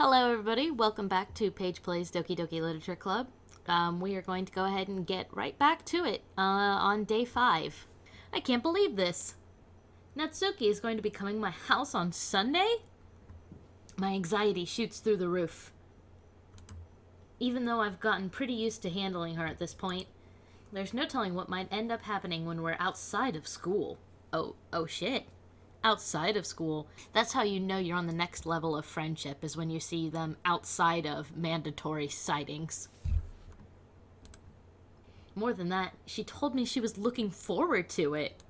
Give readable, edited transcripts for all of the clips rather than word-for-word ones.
Hello everybody, welcome back to Paige Plays Doki Doki Literature Club. We are going to go ahead and get right back to it on day 5. I can't believe this. Natsuki is going to be coming to my house on Sunday? My anxiety shoots through the roof. Even though I've gotten pretty used to handling her at this point, there's no telling what might end up happening when we're outside of school. Oh shit. Outside of school. That's how you know you're on the next level of friendship, is when you see them outside of mandatory sightings. More than that, she told me she was looking forward to it.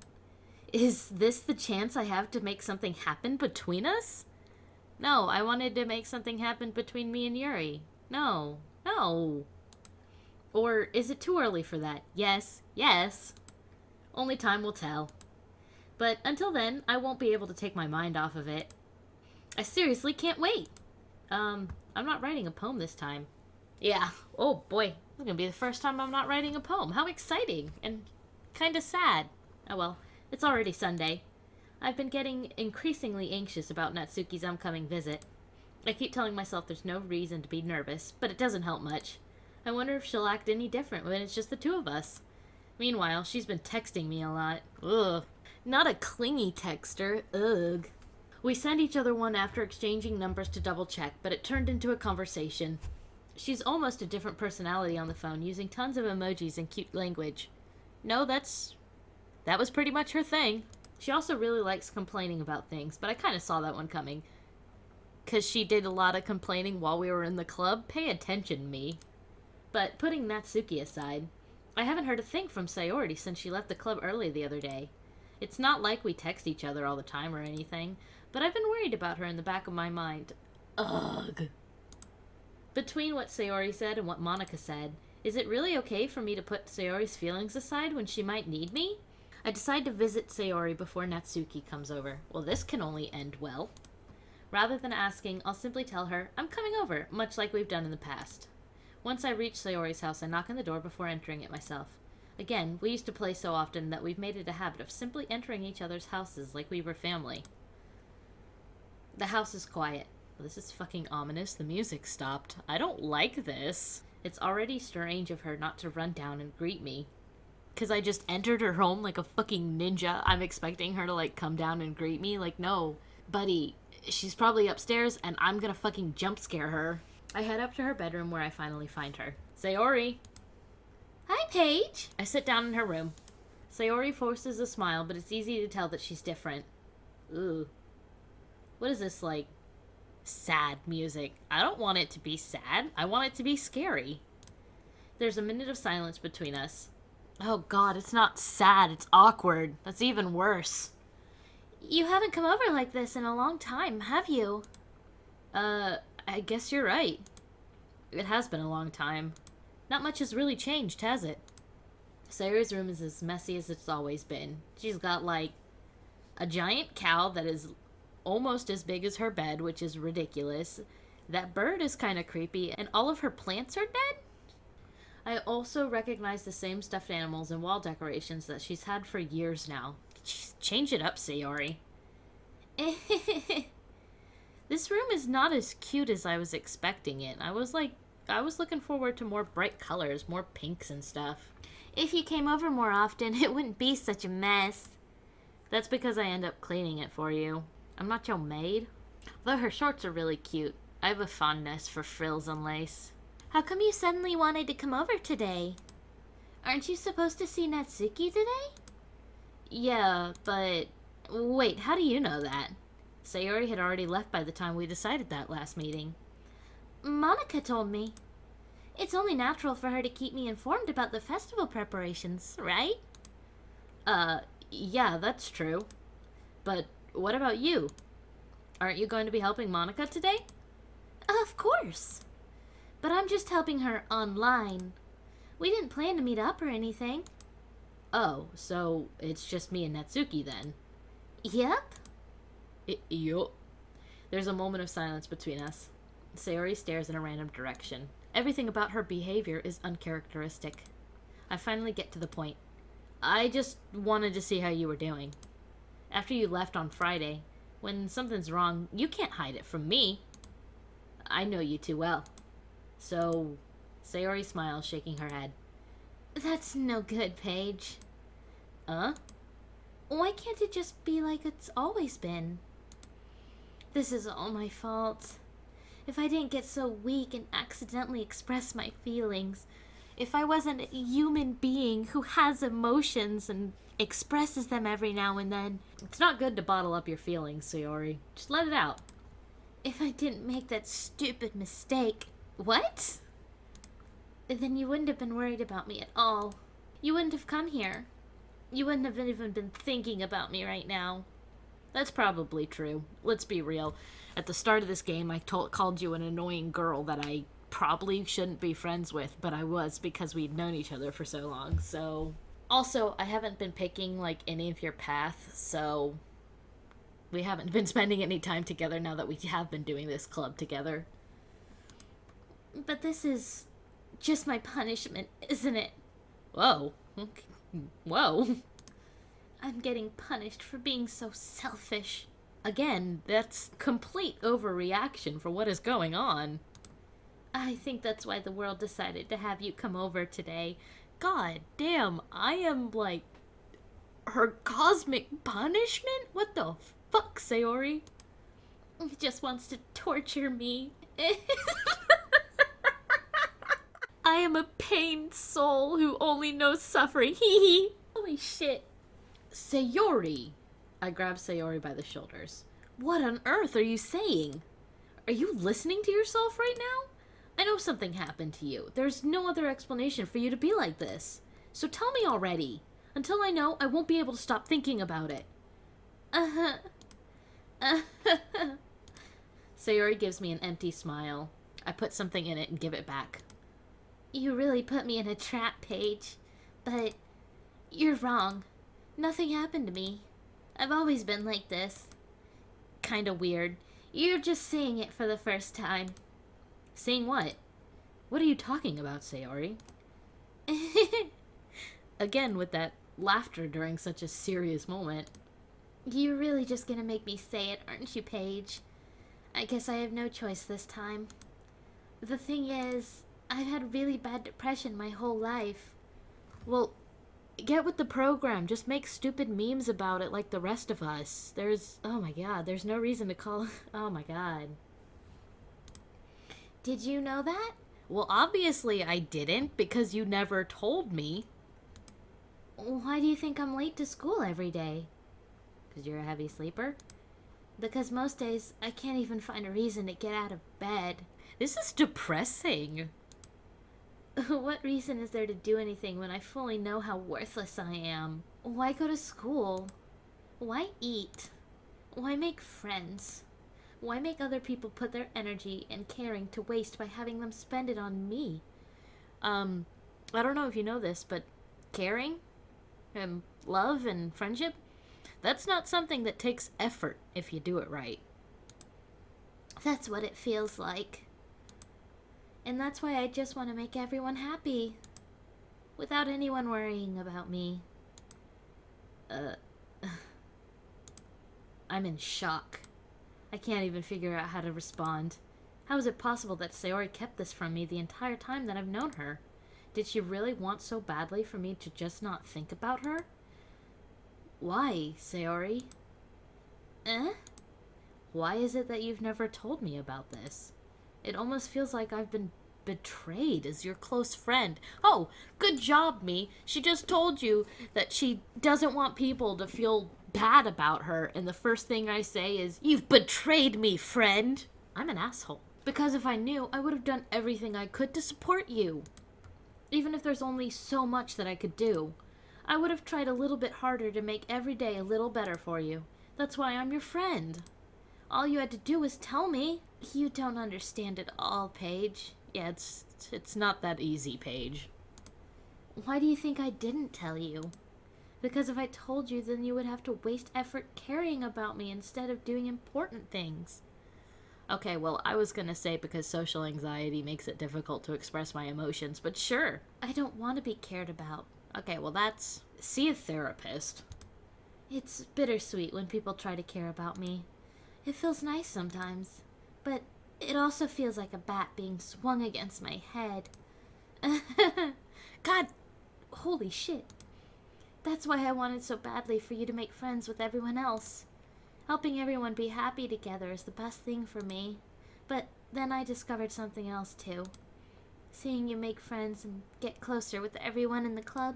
Is this the chance I have to make something happen between us? No, I wanted to make something happen between me and Yuri. No. Or is it too early for that? Yes. Only time will tell. But until then, I won't be able to take my mind off of it. I seriously can't wait. I'm not writing a poem this time. Yeah, oh boy, this is gonna be the first time I'm not writing a poem. How exciting, and kinda sad. Oh well, it's already Sunday. I've been getting increasingly anxious about Natsuki's upcoming visit. I keep telling myself there's no reason to be nervous, but it doesn't help much. I wonder if she'll act any different when it's just the two of us. Meanwhile, she's been texting me a lot. Ugh. Not a clingy texter. Ugh. We sent each other one after exchanging numbers to double check, but it turned into a conversation. She's almost a different personality on the phone, using tons of emojis and cute language. No, that was pretty much her thing. She also really likes complaining about things, but I kind of saw that one coming. 'Cause she did a lot of complaining while we were in the club. Pay attention, me. But putting Natsuki aside, I haven't heard a thing from Sayori since she left the club early the other day. It's not like we text each other all the time or anything, but I've been worried about her in the back of my mind. Ugh. Between what Sayori said and what Monica said, is it really okay for me to put Sayori's feelings aside when she might need me? I decide to visit Sayori before Natsuki comes over. Well, this can only end well. Rather than asking, I'll simply tell her, I'm coming over, much like we've done in the past. Once I reach Sayori's house, I knock on the door before entering it myself. Again, we used to play so often that we've made it a habit of simply entering each other's houses like we were family. The house is quiet. This is fucking ominous. The music stopped. I don't like this. It's already strange of her not to run down and greet me. 'Cause I just entered her home like a fucking ninja. I'm expecting her to, like, come down and greet me. Like, no. Buddy, she's probably upstairs and I'm gonna fucking jump scare her. I head up to her bedroom where I finally find her. Sayori! Hi, Paige! I sit down in her room. Sayori forces a smile, but it's easy to tell that she's different. Ooh. What is this, like, sad music? I don't want it to be sad. I want it to be scary. There's a minute of silence between us. Oh god, it's not sad, it's awkward. That's even worse. You haven't come over like this in a long time, have you? I guess you're right. It has been a long time. Not much has really changed, has it? Sayori's room is as messy as it's always been. She's got, like, a giant cow that is almost as big as her bed, which is ridiculous. That bird is kind of creepy, and all of her plants are dead? I also recognize the same stuffed animals and wall decorations that she's had for years now. Change it up, Sayori. This room is not as cute as I was expecting it. I was looking forward to more bright colors, more pinks and stuff. If you came over more often, it wouldn't be such a mess. That's because I end up cleaning it for you. I'm not your maid. Though her shorts are really cute. I have a fondness for frills and lace. How come you suddenly wanted to come over today? Aren't you supposed to see Natsuki today? Yeah, but... Wait, how do you know that? Sayori had already left by the time we decided that last meeting. Monica told me. It's only natural for her to keep me informed about the festival preparations, right? Yeah, that's true. But what about you? Aren't you going to be helping Monica today? Of course. But I'm just helping her online. We didn't plan to meet up or anything. Oh, so it's just me and Natsuki then? Yep. Yup. There's a moment of silence between us. Sayori stares in a random direction. Everything about her behavior is uncharacteristic. I finally get to the point. I just wanted to see how you were doing. After you left on Friday, when something's wrong, you can't hide it from me. I know you too well. So, Sayori smiles, shaking her head. That's no good, Paige. Why can't it just be like it's always been? This is all my fault. If I didn't get so weak and accidentally express my feelings, if I wasn't a human being who has emotions and expresses them every now and then. It's not good to bottle up your feelings, Sayori. Just let it out. If I didn't make that stupid mistake. What? Then you wouldn't have been worried about me at all. You wouldn't have come here. You wouldn't have even been thinking about me right now. That's probably true. Let's be real. At the start of this game, I called you an annoying girl that I probably shouldn't be friends with, but I was because we'd known each other for so long, so... Also, I haven't been picking, like, any of your path, so... We haven't been spending any time together now that we have been doing this club together. But this is just my punishment, isn't it? Whoa. Okay. Whoa. I'm getting punished for being so selfish. Again, that's complete overreaction for what is going on. I think that's why the world decided to have you come over today. God damn, I am like her cosmic punishment? What the fuck, Sayori? He just wants to torture me. I am a pained soul who only knows suffering. Hee hee. Holy shit. Sayori! I grab Sayori by the shoulders. What on earth are you saying? Are you listening to yourself right now? I know something happened to you. There's no other explanation for you to be like this. So tell me already. Until I know, I won't be able to stop thinking about it. Sayori gives me an empty smile. I put something in it and give it back. You really put me in a trap, Paige. But you're wrong. Nothing happened to me. I've always been like this. Kinda weird. You're just saying it for the first time. Saying what? What are you talking about, Sayori? Again, with that laughter during such a serious moment. You're really just gonna make me say it, aren't you, Paige? I guess I have no choice this time. The thing is, I've had really bad depression my whole life. Well, get with the program. Just make stupid memes about it like the rest of us. Oh my god, there's no reason to call... Oh my god. Did you know that? Well, obviously I didn't, because you never told me. Why do you think I'm late to school every day? Because you're a heavy sleeper? Because most days, I can't even find a reason to get out of bed. This is depressing. What reason is there to do anything when I fully know how worthless I am? Why go to school? Why eat? Why make friends? Why make other people put their energy and caring to waste by having them spend it on me? I don't know if you know this, but caring and love and friendship, that's not something that takes effort if you do it right. That's what it feels like. And that's why I just want to make everyone happy. Without anyone worrying about me. I'm in shock. I can't even figure out how to respond. How is it possible that Sayori kept this from me the entire time that I've known her? Did she really want so badly for me to just not think about her? Why, Sayori? Why is it that you've never told me about this? It almost feels like I've been betrayed as your close friend. Oh, good job, me. She just told you that she doesn't want people to feel bad about her, and the first thing I say is, "You've betrayed me, friend." I'm an asshole. Because if I knew, I would have done everything I could to support you. Even if there's only so much that I could do. I would have tried a little bit harder to make every day a little better for you. That's why I'm your friend. All you had to do was tell me. You don't understand at all, Paige. Yeah, it's not that easy, Paige. Why do you think I didn't tell you? Because if I told you, then you would have to waste effort caring about me instead of doing important things. Okay, well, I was gonna say because social anxiety makes it difficult to express my emotions, but sure. I don't want to be cared about. Okay, well that's... See a therapist. It's bittersweet when people try to care about me. It feels nice sometimes, but It also feels like a bat being swung against my head. God, holy shit. That's why I wanted so badly for you to make friends with everyone else. Helping everyone be happy together is the best thing for me. But then I discovered something else too. Seeing you make friends and get closer with everyone in the club,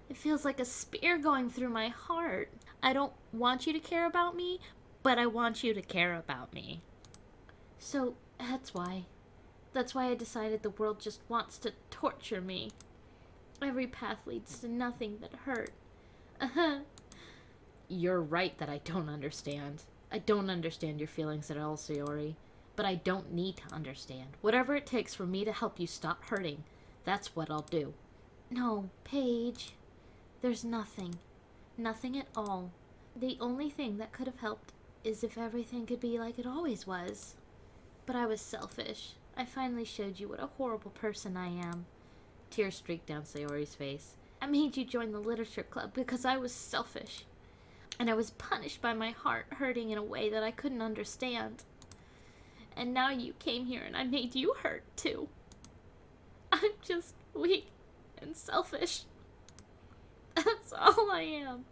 it feels like a spear going through my heart. I don't want you to care about me, but I want you to care about me. So, that's why. That's why I decided the world just wants to torture me. Every path leads to nothing but hurt. You're right that I don't understand. I don't understand your feelings at all, Sayori. But I don't need to understand. Whatever it takes for me to help you stop hurting, that's what I'll do. No, Paige. There's nothing. Nothing at all. The only thing that could have helped is if everything could be like it always was. But I was selfish. I finally showed you what a horrible person I am. Tears streaked down Sayori's face. I made you join the literature club because I was selfish. And I was punished by my heart hurting in a way that I couldn't understand. And now you came here and I made you hurt too. I'm just weak and selfish. That's all I am.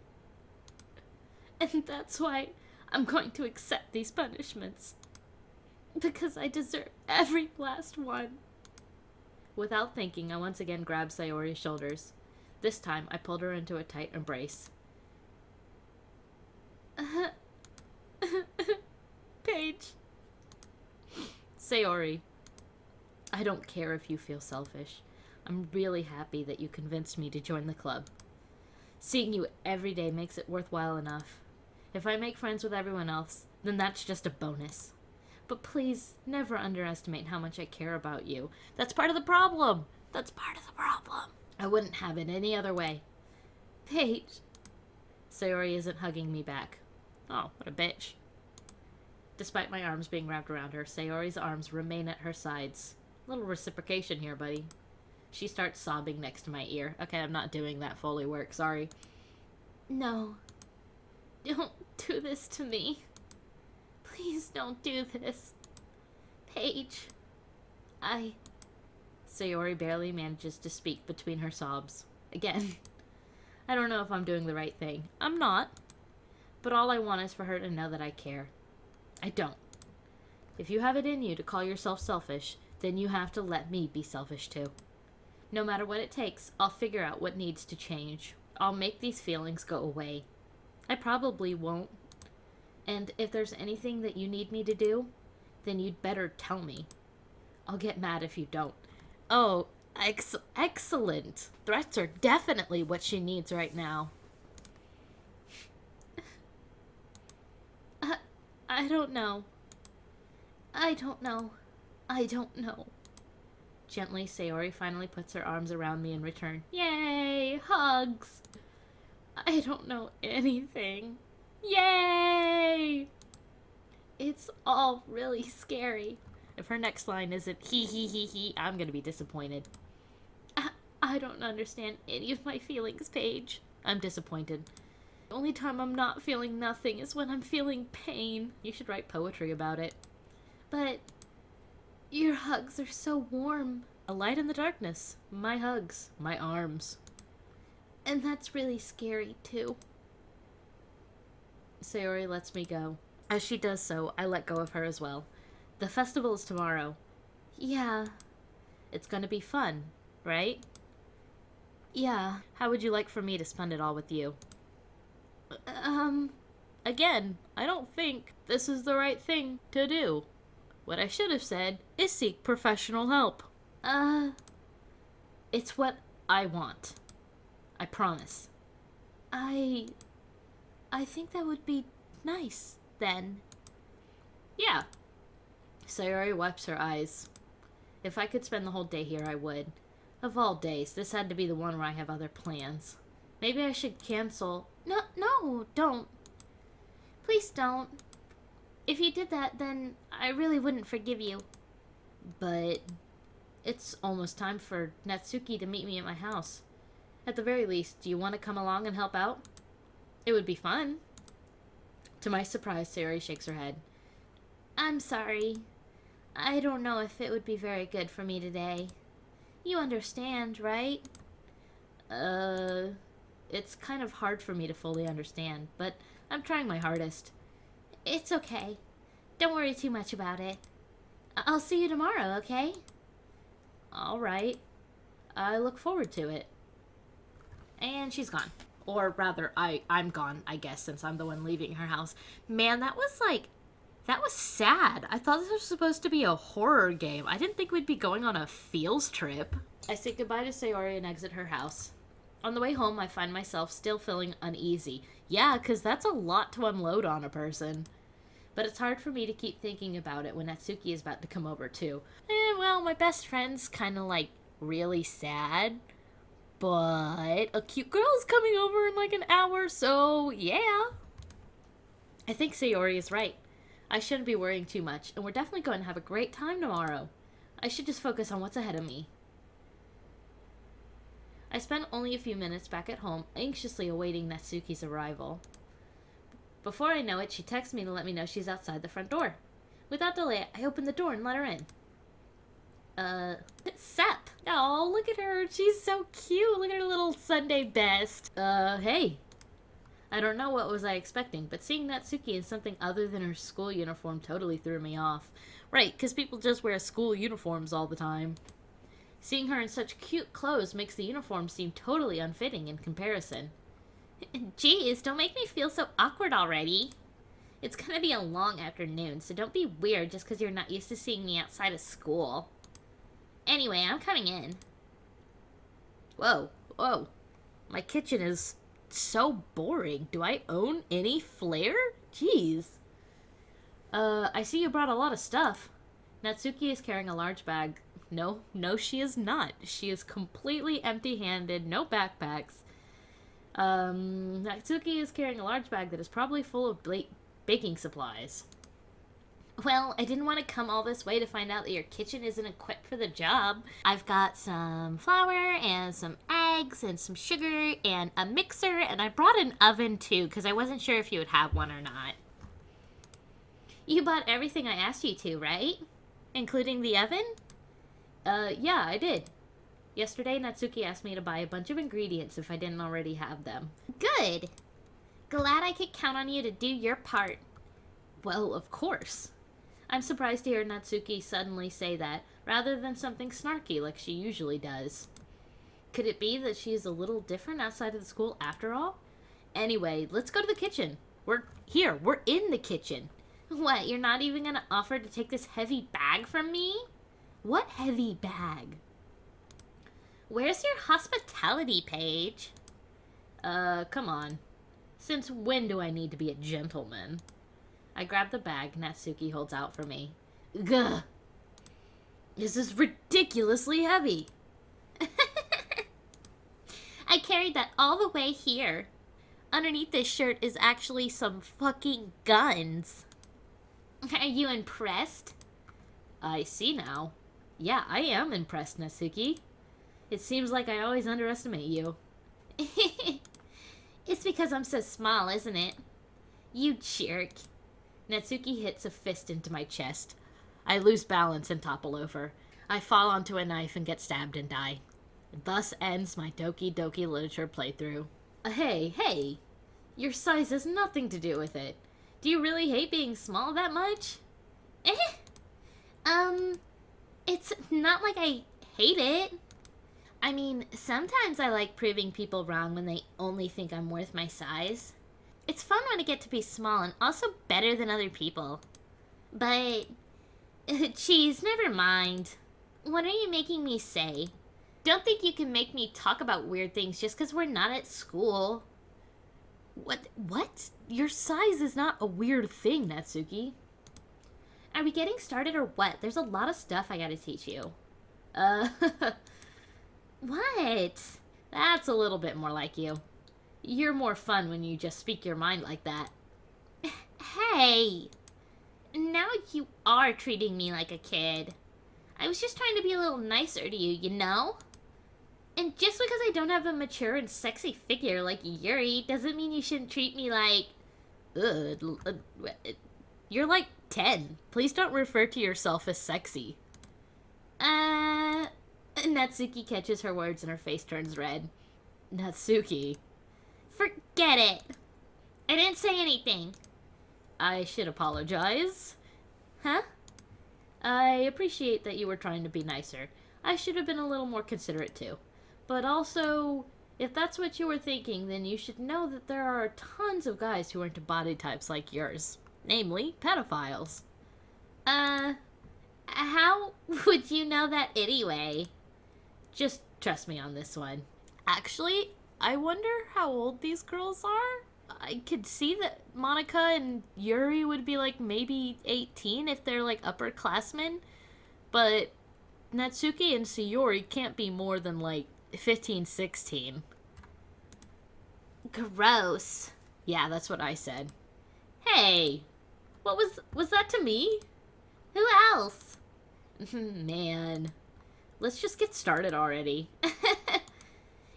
And that's why I'm going to accept these punishments. Because I deserve every last one. Without thinking, I once again grabbed Sayori's shoulders. This time, I pulled her into a tight embrace. Paige. Sayori, I don't care if you feel selfish. I'm really happy that you convinced me to join the club. Seeing you every day makes it worthwhile enough. If I make friends with everyone else, then that's just a bonus. But please, never underestimate how much I care about you. That's part of the problem. That's part of the problem. I wouldn't have it any other way. Paige. Sayori isn't hugging me back. Oh, what a bitch. Despite my arms being wrapped around her, Sayori's arms remain at her sides. Little reciprocation here, buddy. She starts sobbing next to my ear. Okay, I'm not doing that Foley work, sorry. No. Don't do this to me. Please don't do this. Paige. Sayori barely manages to speak between her sobs. Again, I don't know if I'm doing the right thing. I'm not. But all I want is for her to know that I care. I don't. If you have it in you to call yourself selfish, then you have to let me be selfish too. No matter what it takes, I'll figure out what needs to change. I'll make these feelings go away. I probably won't. And if there's anything that you need me to do, then you'd better tell me. I'll get mad if you don't. Oh, excellent. Threats are definitely what she needs right now. I don't know. I don't know. I don't know. Gently, Sayori finally puts her arms around me in return. Yay! Hugs! I don't know anything. Yay! It's all really scary. If her next line isn't he, I'm gonna be disappointed. I don't understand any of my feelings, Paige. I'm disappointed. The only time I'm not feeling nothing is when I'm feeling pain. You should write poetry about it. But your hugs are so warm. A light in the darkness. My hugs. My arms. And that's really scary, too. Sayori lets me go. As she does so, I let go of her as well. The festival is tomorrow. Yeah. It's gonna be fun, right? Yeah. How would you like for me to spend it all with you? Again, I don't think this is the right thing to do. What I should have said is seek professional help. It's what I want. I promise. I think that would be nice, then. Yeah. Sayori wipes her eyes. If I could spend the whole day here, I would. Of all days, this had to be the one where I have other plans. Maybe I should cancel. No, don't. Please don't. If you did that, then I really wouldn't forgive you. But it's almost time for Natsuki to meet me at my house. At the very least, do you want to come along and help out? It would be fun. To my surprise, Sayori shakes her head. I'm sorry. I don't know if it would be very good for me today. You understand, right? It's kind of hard for me to fully understand, but I'm trying my hardest. It's okay. Don't worry too much about it. I'll see you tomorrow, okay? Alright. I look forward to it. And she's gone. Or rather, I'm gone, I guess, since I'm the one leaving her house. Man, that was sad. I thought this was supposed to be a horror game. I didn't think we'd be going on a feels trip. I say goodbye to Sayori and exit her house. On the way home, I find myself still feeling uneasy. Yeah, because that's a lot to unload on a person. But it's hard for me to keep thinking about it when Natsuki is about to come over, too. Well, my best friend's kind of, like, really sad. But a cute girl's coming over in, like, an hour, so yeah. I think Sayori is right. I shouldn't be worrying too much, and we're definitely going to have a great time tomorrow. I should just focus on what's ahead of me. I spent only a few minutes back at home, anxiously awaiting Natsuki's arrival. Before I know it, she texts me to let me know she's outside the front door. Without delay, I open the door and let her in. Sep! Oh, look at her. She's so cute. Look at her little Sunday best. Hey. I don't know what was I expecting, but seeing Natsuki in something other than her school uniform totally threw me off. Right, because people just wear school uniforms all the time. Seeing her in such cute clothes makes the uniform seem totally unfitting in comparison. Jeez, don't make me feel so awkward already. It's gonna be a long afternoon, so don't be weird just because you're not used to seeing me outside of school. Anyway, I'm coming in. Whoa, whoa. My kitchen is so boring. Do I own any flair? Jeez. I see you brought a lot of stuff. Natsuki is carrying a large bag. No, she is not. She is completely empty-handed, no backpacks. Natsuki is carrying a large bag that is probably full of baking supplies. Well, I didn't want to come all this way to find out that your kitchen isn't equipped for the job. I've got some flour and some eggs and some sugar and a mixer, and I brought an oven too because I wasn't sure if you would have one or not. You bought everything I asked you to, right? Including the oven? Yeah, I did. Yesterday, Natsuki asked me to buy a bunch of ingredients if I didn't already have them. Good! Glad I could count on you to do your part. Well, of course. I'm surprised to hear Natsuki suddenly say that, rather than something snarky like she usually does. Could it be that she's a little different outside of the school after all? Anyway, let's go to the kitchen. We're in the kitchen. What, you're not even gonna offer to take this heavy bag from me? What heavy bag? Where's your hospitality, Paige? Come on. Since when do I need to be a gentleman? I grab the bag Natsuki holds out for me. Gah! This is ridiculously heavy. I carried that all the way here. Underneath this shirt is actually some fucking guns. Are you impressed? I see now. Yeah, I am impressed, Natsuki. It seems like I always underestimate you. It's because I'm so small, isn't it? You jerk. Natsuki hits a fist into my chest. I lose balance and topple over. I fall onto a knife and get stabbed and die. Thus ends my Doki Doki Literature playthrough. Hey. Your size has nothing to do with it. Do you really hate being small that much? It's not like I hate it. I mean, sometimes I like proving people wrong when they only think I'm worth my size. It's fun when I get to be small and also better than other people. But, geez, never mind. What are you making me say? Don't think you can make me talk about weird things just because we're not at school. What? Your size is not a weird thing, Natsuki. Are we getting started or what? There's a lot of stuff I gotta teach you. What? That's a little bit more like you. You're more fun when you just speak your mind like that. Hey! Now you are treating me like a kid. I was just trying to be a little nicer to you, you know? And just because I don't have a mature and sexy figure like Yuri doesn't mean you shouldn't treat me like... you're like 10. Please don't refer to yourself as sexy. Natsuki catches her words and her face turns red. Natsuki. Forget it. I didn't say anything. I should apologize. Huh? I appreciate that you were trying to be nicer. I should have been a little more considerate too. But also, if that's what you were thinking, then you should know that there are tons of guys who are into body types like yours. Namely, pedophiles. How would you know that anyway? Just trust me on this one. Actually, I wonder how old these girls are. I could see that Monica and Yuri would be like maybe 18 if they're like upperclassmen. But Natsuki and Sayori can't be more than like 15, 16. Gross. Yeah, that's what I said. Hey, What was that to me? who else? Man. Let's just get started already.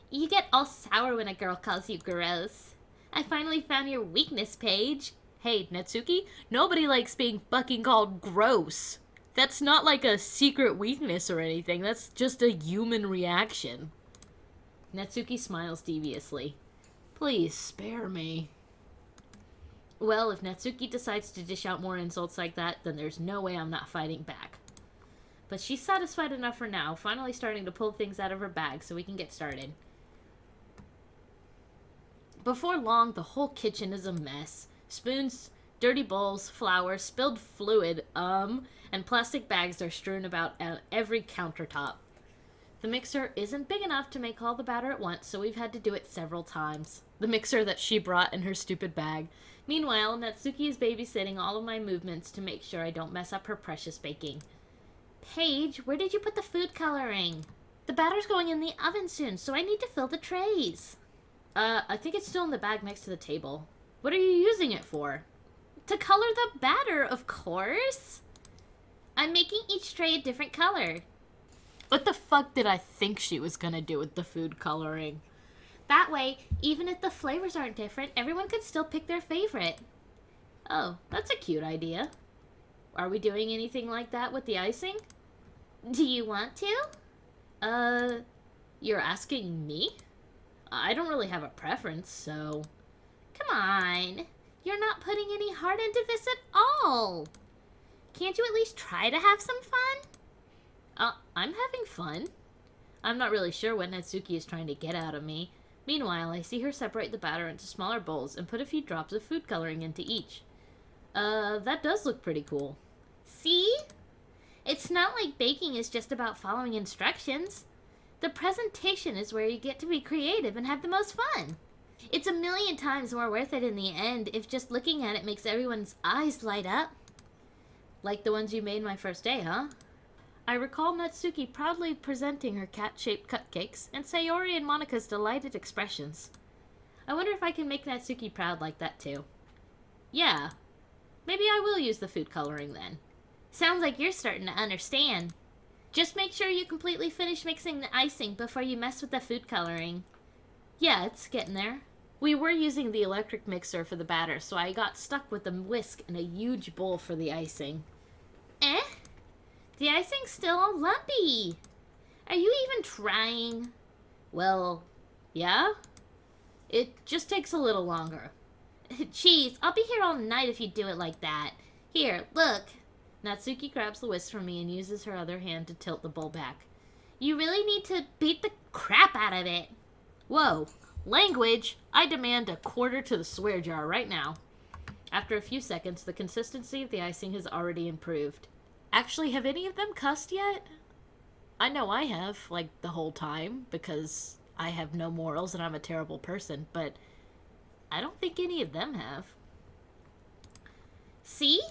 You get all sour when a girl calls you gross. I finally found your weakness, Paige. Hey, Natsuki, nobody likes being fucking called gross. That's not like a secret weakness or anything. That's just a human reaction. Natsuki smiles deviously. Please spare me. Well, if Natsuki decides to dish out more insults like that, then there's no way I'm not fighting back. But she's satisfied enough for now, finally starting to pull things out of her bag so we can get started. Before long, the whole kitchen is a mess. Spoons, dirty bowls, flour, spilled fluid, and plastic bags are strewn about at every countertop. The mixer isn't big enough to make all the batter at once, so we've had to do it several times. The mixer that she brought in her stupid bag. Meanwhile, Natsuki is babysitting all of my movements to make sure I don't mess up her precious baking. Paige, where did you put the food coloring? The batter's going in the oven soon, so I need to fill the trays. I think it's still in the bag next to the table. What are you using it for? To color the batter, of course. I'm making each tray a different color. What the fuck did I think she was gonna do with the food coloring? That way, even if the flavors aren't different, everyone could still pick their favorite. Oh, that's a cute idea. Are we doing anything like that with the icing? Do you want to? You're asking me? I don't really have a preference, so... Come on. You're not putting any heart into this at all. Can't you at least try to have some fun? I'm having fun. I'm not really sure what Natsuki is trying to get out of me. Meanwhile, I see her separate the batter into smaller bowls and put a few drops of food coloring into each. That does look pretty cool. See? It's not like baking is just about following instructions. The presentation is where you get to be creative and have the most fun. It's a million times more worth it in the end if just looking at it makes everyone's eyes light up. Like the ones you made my first day, huh? I recall Natsuki proudly presenting her cat-shaped cupcakes and Sayori and Monika's delighted expressions. I wonder if I can make Natsuki proud like that too. Yeah, maybe I will use the food coloring then. Sounds like you're starting to understand. Just make sure you completely finish mixing the icing before you mess with the food coloring. Yeah, it's getting there. We were using the electric mixer for the batter, so I got stuck with the whisk and a huge bowl for the icing. Eh? The icing's still all lumpy. Are you even trying? Well, yeah? It just takes a little longer. Jeez, I'll be here all night if you do it like that. Here, look. Natsuki grabs the whisk from me and uses her other hand to tilt the bowl back. You really need to beat the crap out of it. Whoa. Language! I demand a quarter to the swear jar right now. After a few seconds, the consistency of the icing has already improved. Actually, have any of them cussed yet? I know I have, like, the whole time, because I have no morals and I'm a terrible person, but I don't think any of them have. See?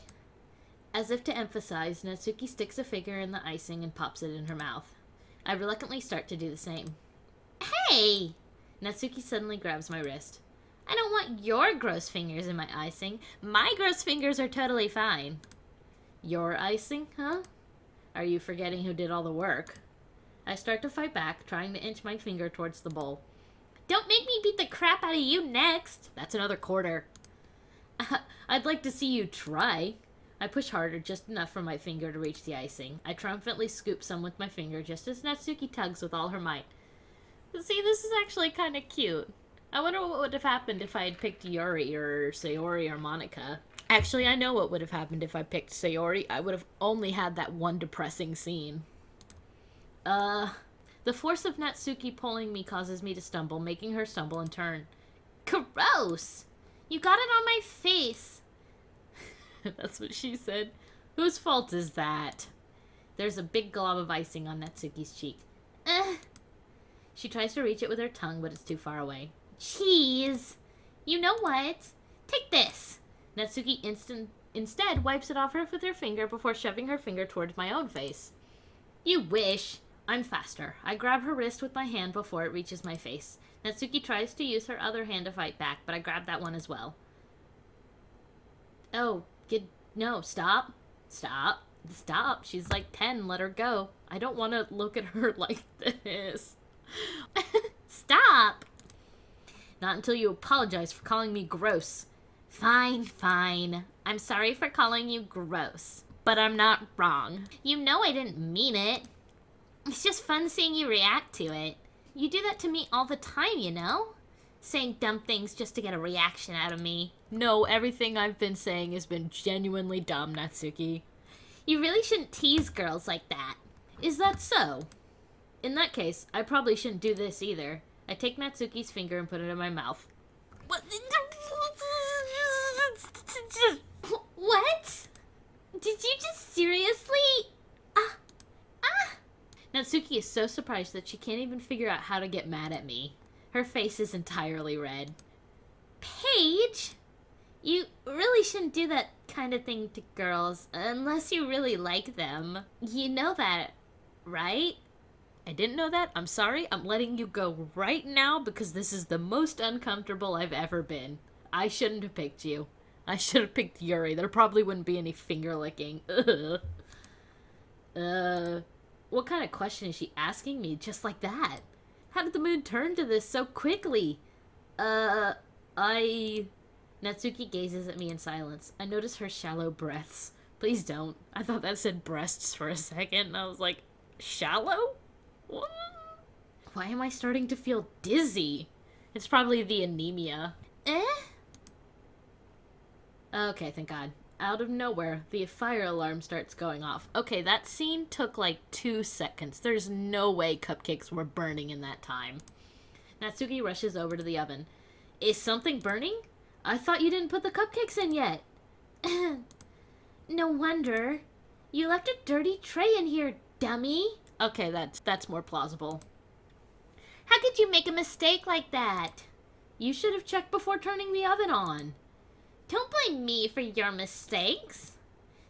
As if to emphasize, Natsuki sticks a finger in the icing and pops it in her mouth. I reluctantly start to do the same. Hey! Natsuki suddenly grabs my wrist. I don't want your gross fingers in my icing. My gross fingers are totally fine. Your icing, huh? Are you forgetting who did all the work? I start to fight back, trying to inch my finger towards the bowl. Don't make me beat the crap out of you next. That's another quarter. I'd like to see you try. I push harder, just enough for my finger to reach the icing. I triumphantly scoop some with my finger, just as Natsuki tugs with all her might. See, this is actually kind of cute. I wonder what would have happened if I had picked Yuri or Sayori or Monica. Actually, I know what would have happened if I picked Sayori. I would have only had that one depressing scene. The force of Natsuki pulling me causes me to stumble, making her stumble in turn. Gross! You got it on my face. That's what she said. Whose fault is that? There's a big glob of icing on Natsuki's cheek. She tries to reach it with her tongue, but it's too far away. Cheese! You know what? Take this! Natsuki instead wipes it off her with her finger before shoving her finger towards my own face. You wish. I'm faster. I grab her wrist with my hand before it reaches my face. Natsuki tries to use her other hand to fight back, but I grab that one as well. Oh, no, stop. Stop. Stop. She's like 10, let her go. I don't want to look at her like this. Stop! Not until you apologize for calling me gross. Fine, fine. I'm sorry for calling you gross. But I'm not wrong. You know I didn't mean it. It's just fun seeing you react to it. You do that to me all the time, you know? Saying dumb things just to get a reaction out of me. No, everything I've been saying has been genuinely dumb, Natsuki. You really shouldn't tease girls like that. Is that so? In that case, I probably shouldn't do this either. I take Natsuki's finger and put it in my mouth. What? Did you just seriously? Natsuki is so surprised that she can't even figure out how to get mad at me. Her face is entirely red. Paige, you really shouldn't do that kind of thing to girls unless you really like them. You know that, right? I didn't know that. I'm sorry. I'm letting you go right now because this is the most uncomfortable I've ever been. I shouldn't have picked you. I should have picked Yuri. There probably wouldn't be any finger licking. Ugh. What kind of question is she asking me just like that? How did the mood turn to this so quickly? Natsuki gazes at me in silence. I notice her shallow breaths. Please don't. I thought that said breasts for a second, and I was like, shallow? What? Why am I starting to feel dizzy? It's probably the anemia. Okay, thank God. Out of nowhere, the fire alarm starts going off. Okay, that scene took like 2 seconds. There's no way cupcakes were burning in that time. Natsuki rushes over to the oven. Is something burning? I thought you didn't put the cupcakes in yet. No wonder. You left a dirty tray in here, dummy. Okay, that's more plausible. How could you make a mistake like that? You should have checked before turning the oven on. Don't blame me for your mistakes.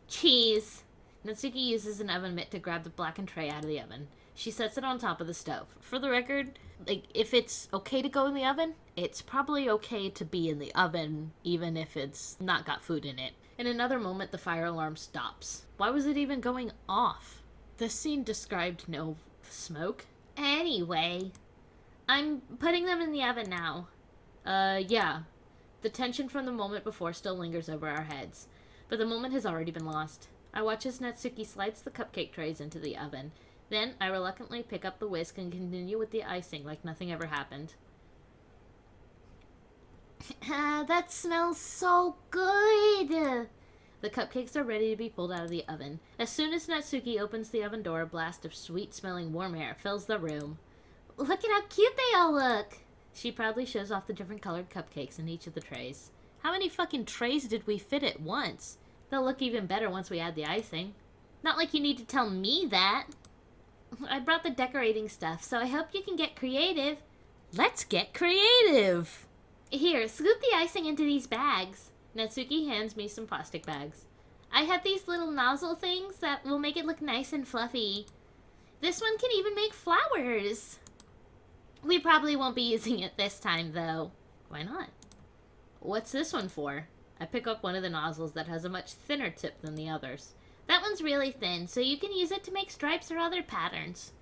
Cheese. Natsuki uses an oven mitt to grab the blackened tray out of the oven. She sets it on top of the stove. For the record, like, if it's okay to go in the oven, it's probably okay to be in the oven, even if it's not got food in it. In another moment, the fire alarm stops. Why was it even going off? The scene described no smoke. Anyway, I'm putting them in the oven now. Yeah. The tension from the moment before still lingers over our heads, but the moment has already been lost. I watch as Natsuki slides the cupcake trays into the oven. Then, I reluctantly pick up the whisk and continue with the icing like nothing ever happened. That smells so good! The cupcakes are ready to be pulled out of the oven. As soon as Natsuki opens the oven door, a blast of sweet-smelling warm air fills the room. Look at how cute they all look! She proudly shows off the different colored cupcakes in each of the trays. How many fucking trays did we fit at once? They'll look even better once we add the icing. Not like you need to tell me that. I brought the decorating stuff, so I hope you can get creative. Let's get creative! Here, scoop the icing into these bags. Natsuki hands me some plastic bags. I have these little nozzle things that will make it look nice and fluffy. This one can even make flowers. We probably won't be using it this time, though. Why not? What's this one for? I pick up one of the nozzles that has a much thinner tip than the others. That one's really thin, so you can use it to make stripes or other patterns.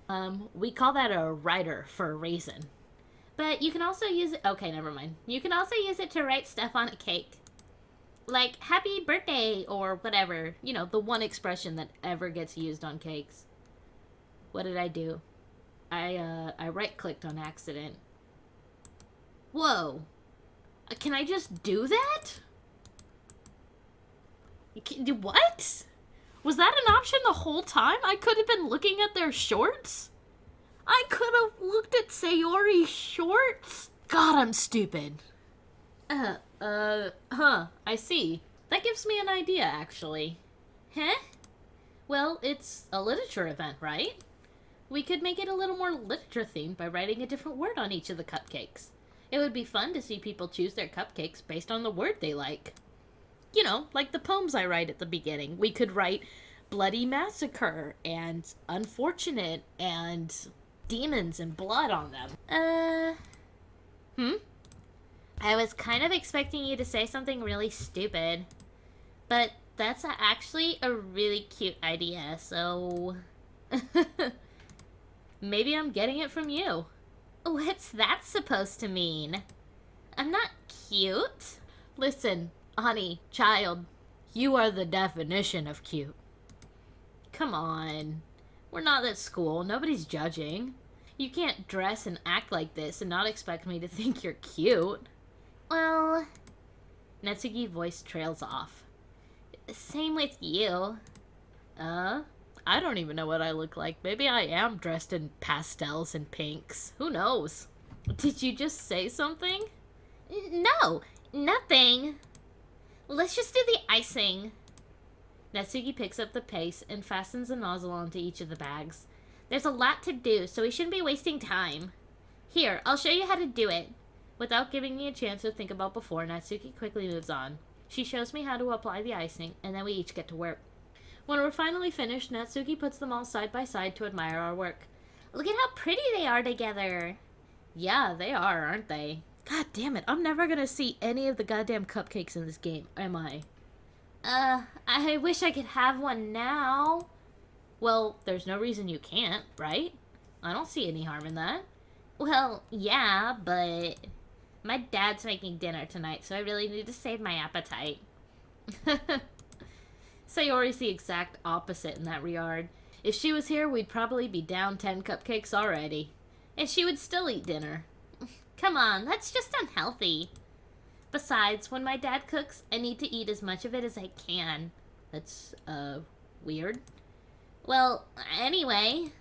We call that a writer for a reason. But you can also use it... Okay, never mind. You can also use it to write stuff on a cake. Like, happy birthday, or whatever. You know, the one expression that ever gets used on cakes. What did I do? I right-clicked on accident. Whoa. Can I just do that? What? Was that an option the whole time? I could have been looking at their shorts? I could have looked at Sayori's shorts? God, I'm stupid. I see. That gives me an idea, actually. Huh? Well, it's a literature event, right? We could make it a little more literature-themed by writing a different word on each of the cupcakes. It would be fun to see people choose their cupcakes based on the word they like. You know, like the poems I write at the beginning. We could write bloody massacre and unfortunate and demons and blood on them. I was kind of expecting you to say something really stupid. But that's actually a really cute idea, so... Maybe I'm getting it from you. What's that supposed to mean? I'm not cute. Listen, honey, child, you are the definition of cute. Come on. We're not at school. Nobody's judging. You can't dress and act like this and not expect me to think you're cute. Well... Natsuki's voice trails off. Same with you. I don't even know what I look like. Maybe I am dressed in pastels and pinks. Who knows? Did you just say something? No, nothing. Let's just do the icing. Natsuki picks up the paste and fastens a nozzle onto each of the bags. There's a lot to do, so we shouldn't be wasting time. Here, I'll show you how to do it. Without giving me a chance to think about before, Natsuki quickly moves on. She shows me how to apply the icing, and then we each get to work. When we're finally finished, Natsuki puts them all side by side to admire our work. Look at how pretty they are together. Yeah, they are, aren't they? God damn it, I'm never gonna see any of the goddamn cupcakes in this game, am I? I wish I could have one now. Well, there's no reason you can't, right? I don't see any harm in that. Well, yeah, but... My dad's making dinner tonight, so I really need to save my appetite. Sayori's the exact opposite in that regard. If she was here, we'd probably be down 10 cupcakes already. And she would still eat dinner. Come on, that's just unhealthy. Besides, when my dad cooks, I need to eat as much of it as I can. That's, weird. Well, anyway,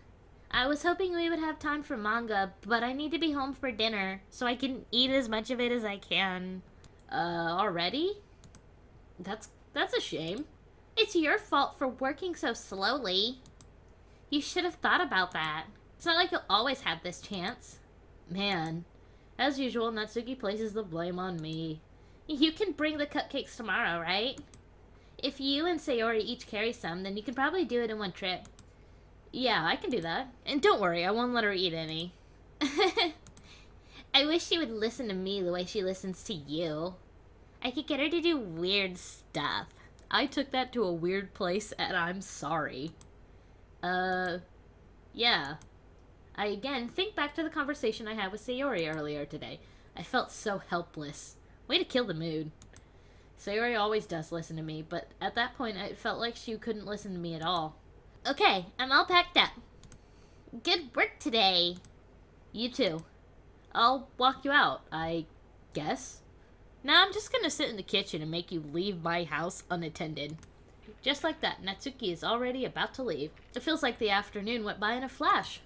I was hoping we would have time for manga, but I need to be home for dinner, so I can eat as much of it as I can. Already? That's a shame. It's your fault for working so slowly. You should have thought about that. It's not like you'll always have this chance. Man, as usual, Natsuki places the blame on me. You can bring the cupcakes tomorrow, right? If you and Sayori each carry some, then you can probably do it in one trip. Yeah, I can do that. And don't worry, I won't let her eat any. I wish she would listen to me the way she listens to you. I could get her to do weird stuff. I took that to a weird place, and I'm sorry. Yeah. I again think back to the conversation I had with Sayori earlier today. I felt so helpless. Way to kill the mood. Sayori always does listen to me, but at that point it felt like she couldn't listen to me at all. Okay, I'm all packed up. Good work today. You too. I'll walk you out, I guess. Now I'm just gonna sit in the kitchen and make you leave my house unattended. Just like that, Natsuki is already about to leave. It feels like the afternoon went by in a flash.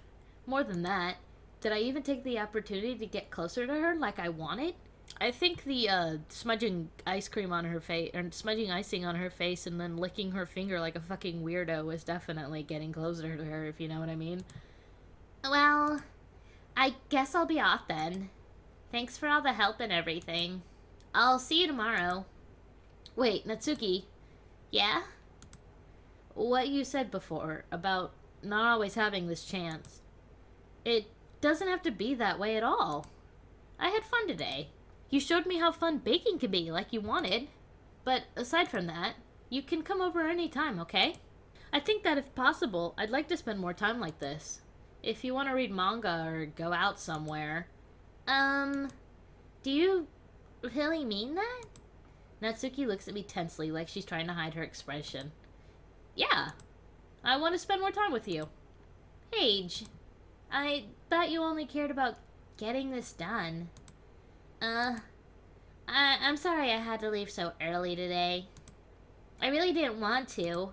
More than that, did I even take the opportunity to get closer to her like I wanted? I think the smudging ice cream on her face, or smudging icing on her face and then licking her finger like a fucking weirdo was definitely getting closer to her, if you know what I mean. Well, I guess I'll be off then. Thanks for all the help and everything. I'll see you tomorrow. Wait, Natsuki. Yeah? What you said before about not always having this chance. It doesn't have to be that way at all. I had fun today. You showed me how fun baking could be, like you wanted. But aside from that, you can come over anytime, okay? I think that if possible, I'd like to spend more time like this. If you want to read manga or go out somewhere. Do you really mean that? Natsuki looks at me tensely, like she's trying to hide her expression. Yeah, I want to spend more time with you. Paige, I thought you only cared about getting this done. I'm sorry I had to leave so early today. I really didn't want to.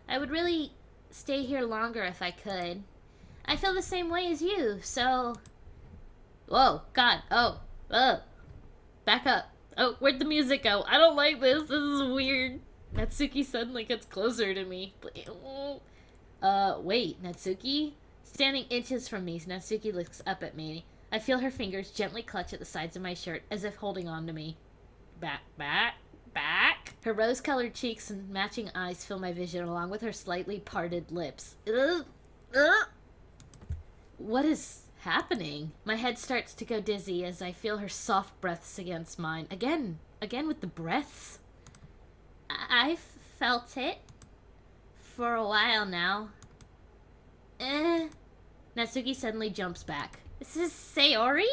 I would really stay here longer if I could. I feel the same way as you, so... Whoa, God, back up. Oh, where'd the music go? I don't like this. This is weird. Natsuki suddenly gets closer to me. Wait, Natsuki? Standing inches from me, Natsuki looks up at me. I feel her fingers gently clutch at the sides of my shirt, as if holding on to me. Back. Her rose-colored cheeks and matching eyes fill my vision, along with her slightly parted lips. What is happening? My head starts to go dizzy as I feel her soft breaths against mine. Again with the breaths. I've felt it for a while now. Natsuki suddenly jumps back. Is this Sayori?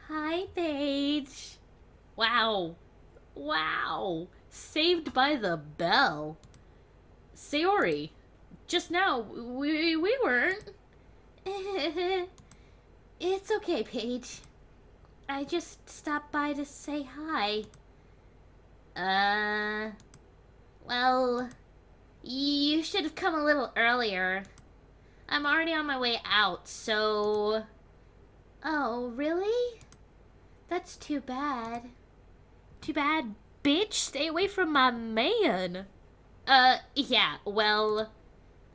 Hi, Paige. Wow. Saved by the bell. Sayori, just now, we weren't. It's okay, Paige. I just stopped by to say hi. Well, you should have come a little earlier. I'm already on my way out, so... Oh, really? That's too bad. Too bad, bitch. Stay away from my man. Yeah, well,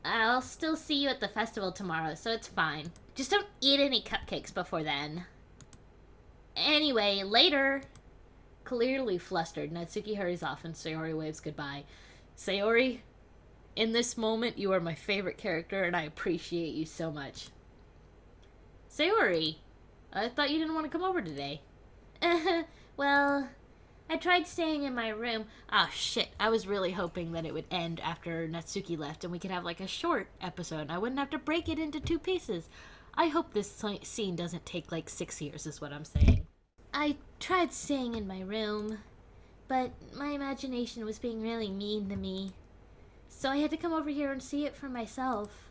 I'll still see you at the festival tomorrow, so it's fine. Just don't eat any cupcakes before then. Anyway, later. Clearly flustered, Natsuki hurries off and Sayori waves goodbye. Sayori, in this moment, you are my favorite character and I appreciate you so much. Sayori, I thought you didn't want to come over today. Well, I tried staying in my room. Ah, shit. I was really hoping that it would end after Natsuki left and we could have like a short episode. I wouldn't have to break it into 2 pieces. I hope this scene doesn't take like 6 years is what I'm saying. I tried staying in my room, but my imagination was being really mean to me. So I had to come over here and see it for myself.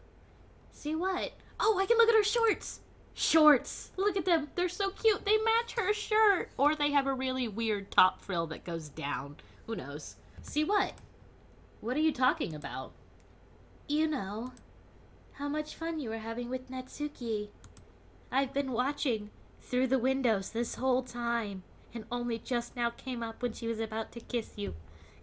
See what? Oh, I can look at her shorts! Shorts! Look at them. They're so cute. They match her shirt. Or they have a really weird top frill that goes down. Who knows? See what? What are you talking about? You know, how much fun you were having with Natsuki. I've been watching through the windows this whole time, and only just now came up when she was about to kiss you.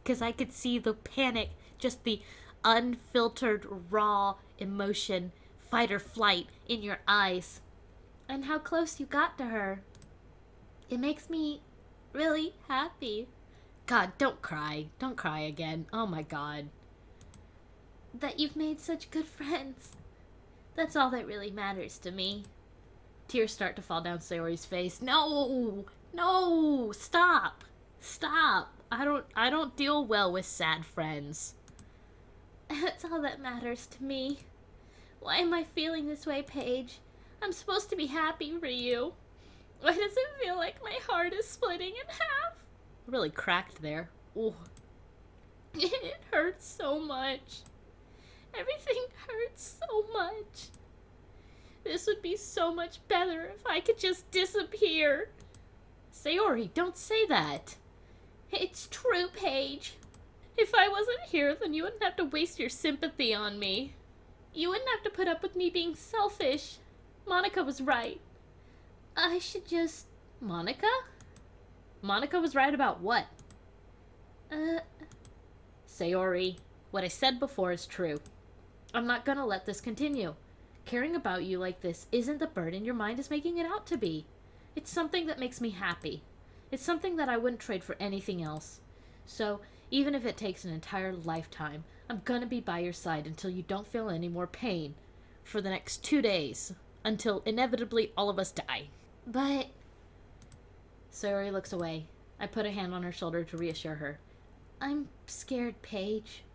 'Cause I could see the panic, just the unfiltered, raw emotion, fight or flight in your eyes. And how close you got to her. It makes me really happy. God, don't cry. Don't cry again. Oh my God. That you've made such good friends. That's all that really matters to me. Tears start to fall down Sayori's face. No! Stop! I don't deal well with sad friends. That's all that matters to me. Why am I feeling this way, Paige? I'm supposed to be happy for you. Why does it feel like my heart is splitting in half? Really cracked there. Ooh. It hurts so much. Everything hurts so much. This would be so much better if I could just disappear. Sayori, don't say that. It's true, Paige. If I wasn't here, then you wouldn't have to waste your sympathy on me. You wouldn't have to put up with me being selfish. Monica was right. I should just... Monica? Monica was right about what? Sayori, what I said before is true. I'm not gonna let this continue. Caring about you like this isn't the burden your mind is making it out to be. It's something that makes me happy. It's something that I wouldn't trade for anything else. So, even if it takes an entire lifetime, I'm gonna be by your side until you don't feel any more pain. For the next 2 days. Until inevitably all of us die. But... Sayori looks away. I put a hand on her shoulder to reassure her. I'm scared, Paige.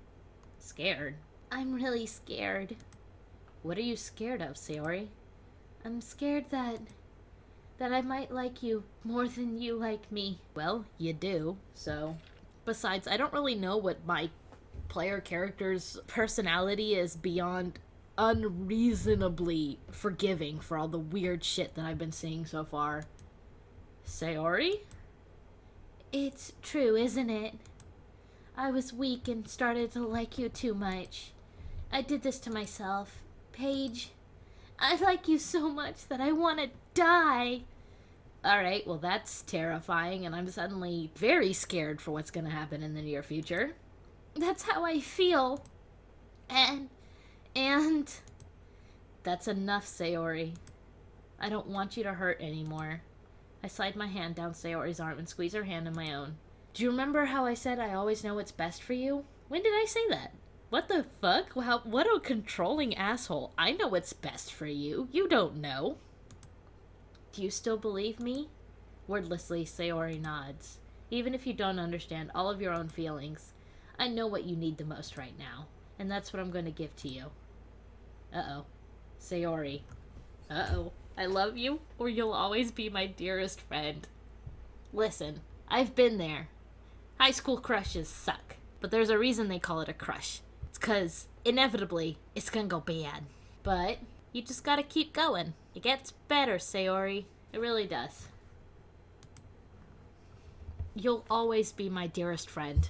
Scared? I'm really scared. What are you scared of, Sayori? I'm scared that that I might like you more than you like me. Well, you do, so. Besides, I don't really know what my player character's personality is beyond unreasonably forgiving for all the weird shit that I've been seeing so far. Sayori? It's true, isn't it? I was weak and started to like you too much. I did this to myself. Paige, I like you so much that I want to die. Alright, well that's terrifying, and I'm suddenly very scared for what's gonna happen in the near future. That's how I feel. And... That's enough, Sayori. I don't want you to hurt anymore. I slide my hand down Sayori's arm and squeeze her hand in my own. Do you remember how I said I always know what's best for you? When did I say that? What the fuck? What a controlling asshole. I know what's best for you. You don't know. Do you still believe me? Wordlessly, Sayori nods. Even if you don't understand all of your own feelings, I know what you need the most right now, and that's what I'm going to give to you. Uh-oh. Sayori. Uh-oh. I love you, or you'll always be my dearest friend. Listen, I've been there. High school crushes suck, but there's a reason they call it a crush. It's 'cause, inevitably, it's gonna go bad. But, you just gotta keep going. It gets better, Sayori. It really does. You'll always be my dearest friend.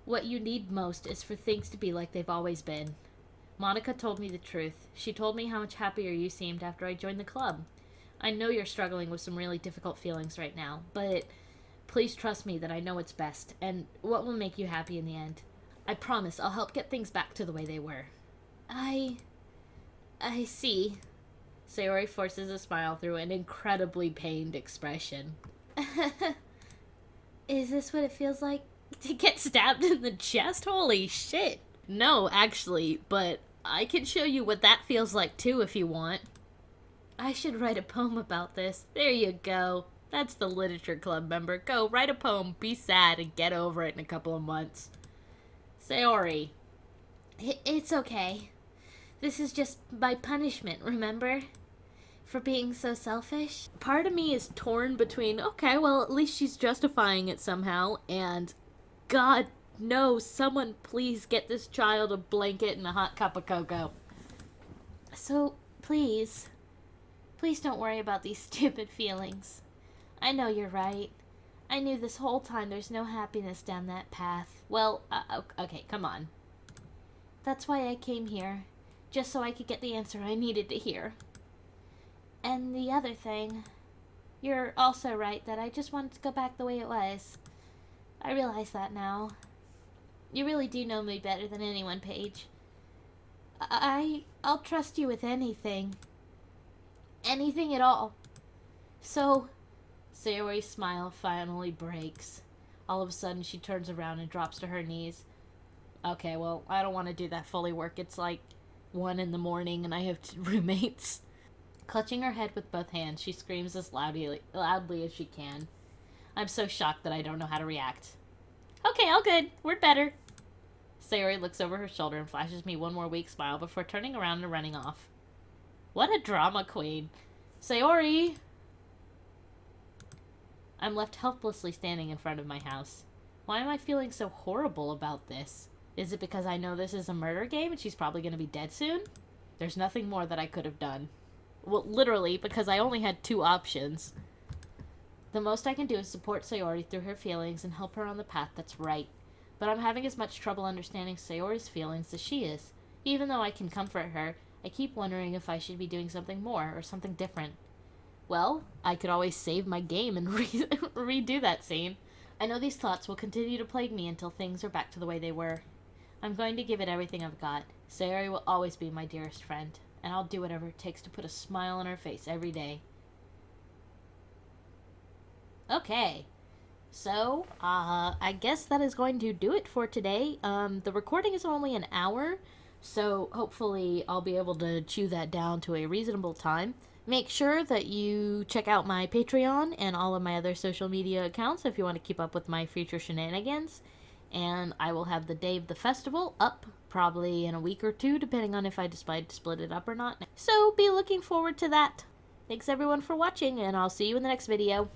What you need most is for things to be like they've always been. Monica told me the truth. She told me how much happier you seemed after I joined the club. I know you're struggling with some really difficult feelings right now, but please trust me that I know what's best, and what will make you happy in the end. I promise I'll help get things back to the way they were. I see. Sayori forces a smile through an incredibly pained expression. Is this what it feels like to get stabbed in the chest? Holy shit. No, actually, but I can show you what that feels like too if you want. I should write a poem about this. There you go. That's the literature club member. Go, write a poem, be sad, and get over it in a couple of months. Sayori. It's okay. This is just my punishment, remember? For being so selfish. Part of me is torn between, okay, well, at least she's justifying it somehow, and God, no, someone please get this child a blanket and a hot cup of cocoa. So, please don't worry about these stupid feelings. I know you're right. I knew this whole time there's no happiness down that path. Well, okay, come on. That's why I came here. Just so I could get the answer I needed to hear. And the other thing, you're also right that I just wanted to go back the way it was. I realize that now. You really do know me better than anyone, Paige. I'll trust you with anything. Anything at all. So... Sayori's smile finally breaks. All of a sudden, she turns around and drops to her knees. Okay, well, I don't want to do that Foley work. It's like 1 in the morning and I have 2 roommates. Clutching her head with both hands, she screams as loudly as she can. I'm so shocked that I don't know how to react. Okay, all good. We're better. Sayori looks over her shoulder and flashes me one more weak smile before turning around and running off. What a drama queen. Sayori! I'm left helplessly standing in front of my house. Why am I feeling so horrible about this? Is it because I know this is a murder game and she's probably going to be dead soon? There's nothing more that I could have done. Well, literally, because I only had 2 options. The most I can do is support Sayori through her feelings and help her on the path that's right. But I'm having as much trouble understanding Sayori's feelings as she is. Even though I can comfort her, I keep wondering if I should be doing something more or something different. Well, I could always save my game and redo that scene. I know these thoughts will continue to plague me until things are back to the way they were. I'm going to give it everything I've got. Sayori will always be my dearest friend, and I'll do whatever it takes to put a smile on her face every day. Okay. So, I guess that is going to do it for today. The recording is only an hour, so hopefully I'll be able to chew that down to a reasonable time. Make sure that you check out my Patreon and all of my other social media accounts if you want to keep up with my future shenanigans. And I will have the day of the festival up probably in a week or 2, depending on if I decide to split it up or not. So be looking forward to that. Thanks everyone for watching, and I'll see you in the next video.